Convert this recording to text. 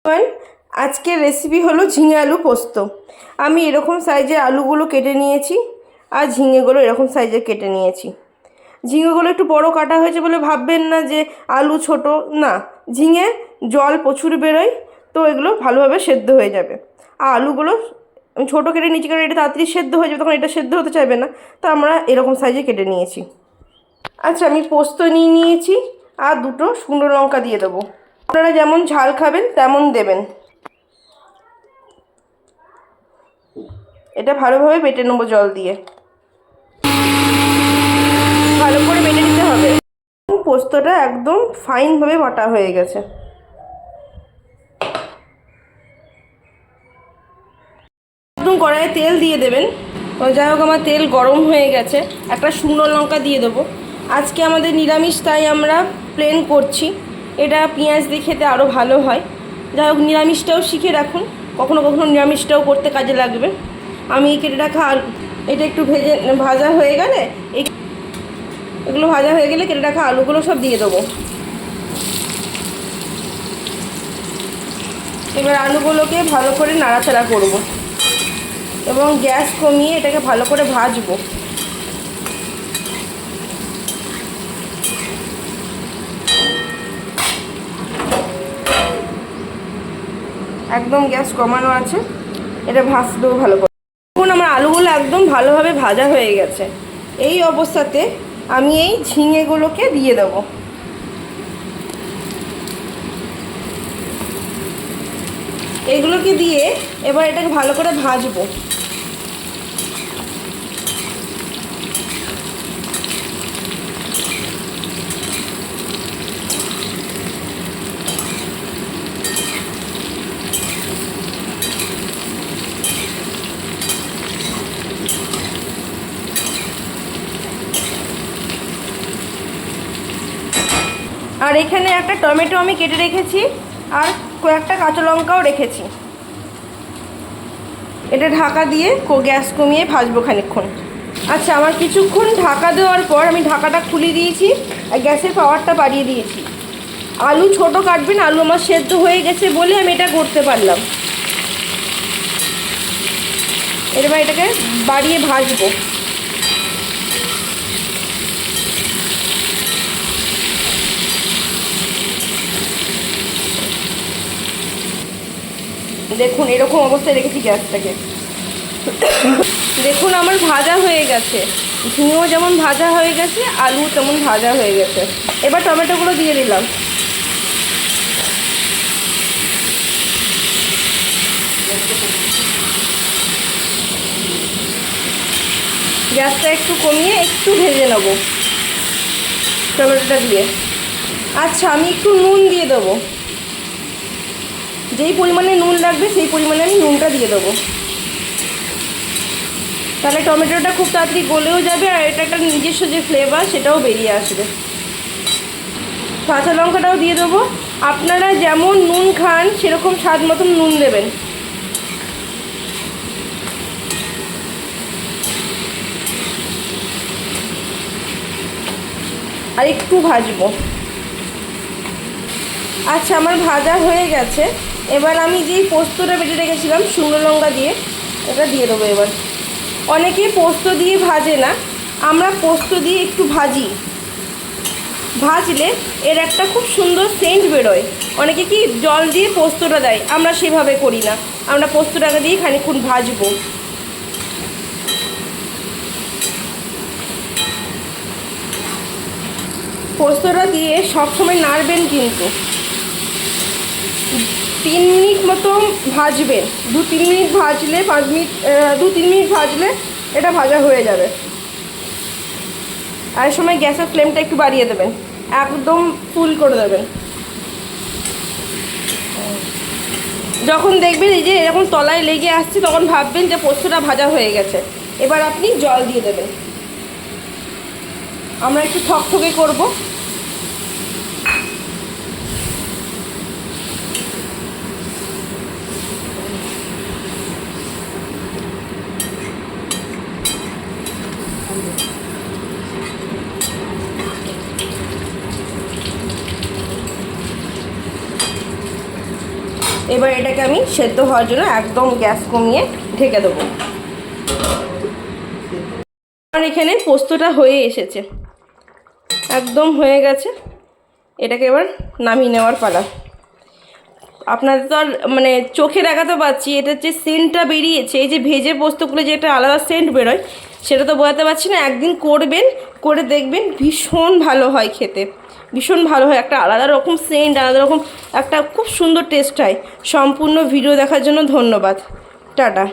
এবার আজকের রেসিপি হলো ঝিঙে আলু পোস্ত। আমি এরকম সাইজের আলুগুলো কেটে নিয়েছি আর ঝিঙেগুলো এরকম সাইজের কেটে নিয়েছি। ঝিঙেগুলো একটু বড় কাটা হয়েছে বলে ভাববেন না যে আলু ছোট, না, ঝিঙে জল প্রচুর বেরোয়, তো এগুলো ভালোভাবে সেদ্ধ হয়ে যাবে। আর আলুগুলো আমি ছোটো কেটে নিয়েছি কারণ এটা তাড়াতাড়ি সেদ্ধ হয়ে যাবে, তখন এটা সেদ্ধ হতে চাইবে না, তো আমরা এরকম সাইজে কেটে নিয়েছি। আচ্ছা, আমি পোস্ত নিয়ে নিয়েছি আর দুটো শুকনো লঙ্কা দিয়ে দেবো। আপনারা যেমন ঝাল খাবেন তেমন দেবেন। এটা ভালোভাবে বেটে নেবো জল দিয়ে, ভালো করে বেটে নিতে হবে। পোস্তটা একদম ফাইনভাবে বাটা হয়ে গেছে। একদম কড়াইয়ে তেল দিয়ে দেবেন। যাই হোক, আমার তেল গরম হয়ে গেছে। একটা শুকনো লঙ্কা দিয়ে দেবো। আজকে আমাদের নিরামিষ, তাই আমরা প্লেন করছি। এটা পেঁয়াজ দিয়ে খেতে আরও ভালো হয়। যাই হোক, নিরামিষটাও শিখে রাখুন, কখনো কখনো নিরামিষটাও করতে কাজে লাগবে। আমি কেটে রাখা আলু, এটা একটু ভাজা হয়ে গেলে, এগুলো ভাজা হয়ে গেলে কেটে রাখা আলুগুলো সব দিয়ে দেবো। এবার আলুগুলোকে ভালো করে নাড়াচাড়া করব এবং গ্যাস কমিয়ে এটাকে ভালো করে ভাজবো। একদম গ্যাস কমানো আছে, এটা ভাজতেও ভালো করে। এখন আমার আলুগুলো একদম ভালোভাবে ভাজা হয়ে গেছে। এই অবস্থাতে আমি এই ঝিঙেগুলোকে দিয়ে দেবো। এইগুলোকে দিয়ে এবার এটাকে ভালো করে ভাজবো। আর এখানে একটা টমেটো আমি কেটে রেখেছি আর কয়েকটা কাঁচা লঙ্কাও রেখেছি। এটা ঢাকা দিয়ে গ্যাস কমিয়ে ভাজবো খানিকক্ষণ। আচ্ছা, আমার কিছুক্ষণ ঢাকা দেওয়ার পর আমি ঢাকাটা খুলে দিয়েছি আর গ্যাসের পাওয়ারটা বাড়িয়ে দিয়েছি। আলু ছোট কাটবেন, আলু আমার সেদ্ধ হয়ে গেছে বলে আমি এটা করতে পারলাম। এবার এটাকে বাড়িয়ে ভাজবো। দেখুন, এরকম অবস্থায় রেখেছি গ্যাসটাকে। দেখুন, আমার ভাজা হয়ে গেছে, ঝিঙেও যেমন ভাজা হয়ে গেছে, আলু তেমন ভাজা হয়ে গেছে। এবার টমেটোগুলো দিয়ে দিলাম। গ্যাসটা একটু কমিয়ে একটু ভেজে নেব টমেটোটা দিয়ে। আচ্ছা, আমি একটু নুন দিয়ে দেবো। যেই পরিমাণে নুন লাগবে সেই পরিমাণে আমি নুনটা দিয়ে দেবো। তাহলে টমেটোটা খুব তাড়াতাড়ি গলেও যাবে আর এটা একটা নিজস্ব যে ফ্লেভার সেটাও বেরিয়ে আসবে। কাঁচা লঙ্কাটাও দিয়ে দেবো। আপনারা যেমন নুন খান সেরকম স্বাদ মতন নুন দেবেন। আর একটু ভাজবো। আচ্ছা, আমার ভাজা হয়ে গেছে। এবার আমি যেই পোস্তটা বেটে রেখেছিলাম শুকনো লঙ্কা দিয়ে, এটা দিয়ে দেবো। এবার অনেকে পোস্ত দিয়ে ভাজে না, আমরা পোস্ত দিয়ে একটু ভাজি। ভাজলে এর একটা খুব সুন্দর সেন্ট বেরোয়। অনেকে কি জল দিয়ে পোস্তটা দেয়, আমরা সেভাবে করি না। আমরা পোস্তটাকে দিয়ে খানিকক্ষণ ভাজবো। পোস্তটা দিয়ে সবসময় নাড়বেন, কিন্তু 3 মিনিট মতো ভাজবেন। 2-3 মিনিট ভাজলে, 5 মিনিট, 2-3 মিনিট ভাজলে এটা ভাজা হয়ে যাবে। আর এই সময় গ্যাসের ফ্লেমটা একটু বাড়িয়ে দেবেন, একদম ফুল করে দেবেন। যখন দেখবেন এই যে এরকম তলায় লেগে আসছে, তখন ভাববেন যে পোস্তটা ভাজা হয়ে গেছে। এবার আপনি জল দিয়ে দেবেন। আমরা একটু থকথকে করব। এবার এটাকে আমি সেদ্ধ হওয়ার জন্য একদম গ্যাস কমিয়ে ঢেকে দেবো। আমার এখানে পোস্তটা হয়ে এসেছে, একদম হয়ে গেছে। এটাকে এবার নামিয়ে নেওয়ার পালা। আপনাদের তো আর মানে চোখে দেখাতে পাচ্ছি, এটার যে সেন্টটা বেরিয়েছে, এই যে ভেজে পোস্তগুলো যে একটা আলাদা সেন্ট বেরোয়, সেটা তো বোঝাতে পারছি না। একদিন করবেন, করে দেখবেন, ভীষণ ভালো হয় খেতে, ভীষণ ভালো হয়। একটা আলাদা রকম সেন্ট, আলাদা রকম একটা খুব সুন্দর টেস্ট হয়। সম্পূর্ণ ভিডিও দেখার জন্য ধন্যবাদ। টাটা।